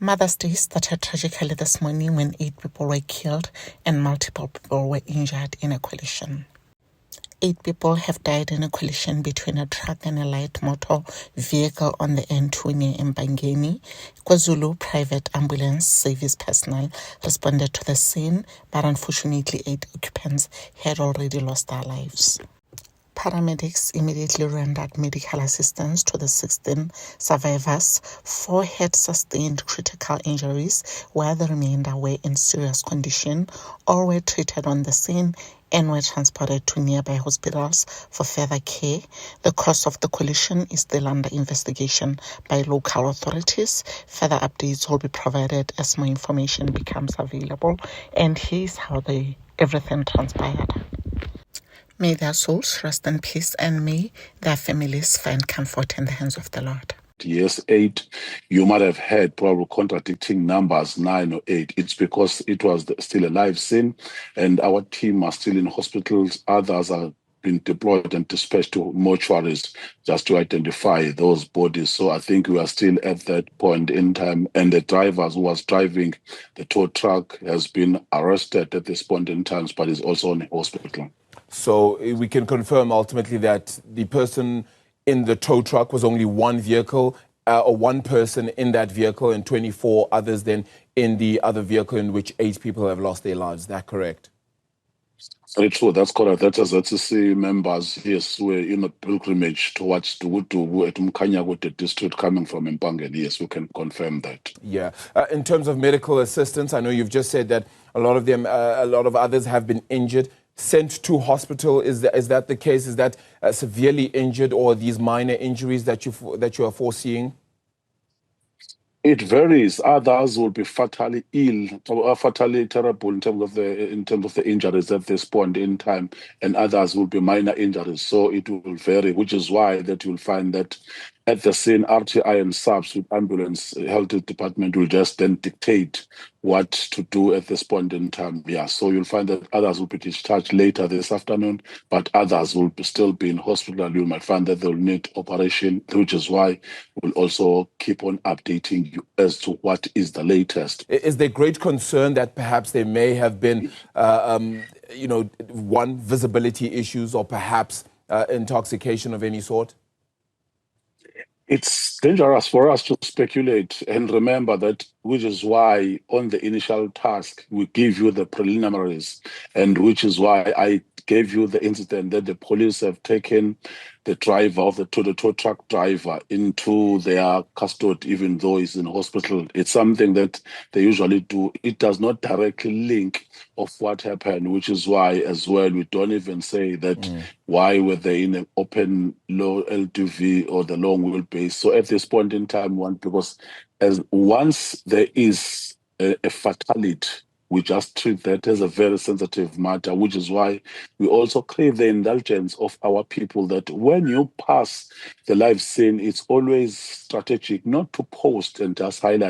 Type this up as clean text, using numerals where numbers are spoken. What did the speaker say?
Mother's Day started tragically this morning when 8 people were killed and multiple people were injured in a collision. 8 people have died in a collision between a truck and a light motor vehicle on the N2 near Mbangeni. KwaZulu private ambulance service personnel responded to the scene, but unfortunately 8 occupants had already lost their lives. Paramedics immediately rendered medical assistance to the 16 survivors. 4 had sustained critical injuries, while the remainder were in serious condition. All were treated on the scene and were transported to nearby hospitals for further care. The cause of the collision is still under investigation by local authorities. Further updates will be provided as more information becomes available. And here's how everything transpired. May their souls rest in peace, and may their families find comfort in the hands of the Lord. Yes, 8. You might have heard probably contradicting numbers, 9 or 8. It's because it was still a live scene, and our team are still in hospitals. Others are been deployed and dispatched to mortuaries just to identify those bodies. So I think we are still at that point in time, and the driver who was driving the tow truck has been arrested at this point in time, but is also in hospital. So we can confirm ultimately that the person in the tow truck was only one vehicle or one person in that vehicle and 24 others then in the other vehicle in which 8 people have lost their lives. Is that correct? Very true. That's correct. That is ZCC members, yes, were in a pilgrimage towards to Mkanyago, the district coming from Mpangeni. Yes, we can confirm that. Yeah. In terms of medical assistance, I know you've just said that a lot of others have been injured, sent to hospital. Is that the case? Is that severely injured, or these minor injuries that you are foreseeing? It varies. Others will be fatally ill or fatally terrible in terms of the injuries at this point in time, and others will be minor injuries. So it will vary, which is why that you'll find that at the scene, RTI and SAPS with ambulance health department will just then dictate what to do at this point in time. Yeah, so you'll find that others will be discharged later this afternoon, but others will still be in hospital. You might find that they'll need operation, which is why we'll also keep on updating you as to what is the latest. Is there great concern that perhaps there may have been, visibility issues or perhaps intoxication of any sort? It's dangerous for us to speculate, and remember that, which is why on the initial task we give you the preliminaries, and which is why I gave you the incident that the police have taken the driver of the tow truck driver into their custody, even though he's in hospital. It's something that they usually do. It does not directly link of what happened, which is why as well we don't even say that why were they in an open low LTV or the long wheelbase. So at this point in time, because once there is a fatality, we just treat that as a very sensitive matter, which is why we also crave the indulgence of our people that when you pass the live scene, it's always strategic not to post and just highlight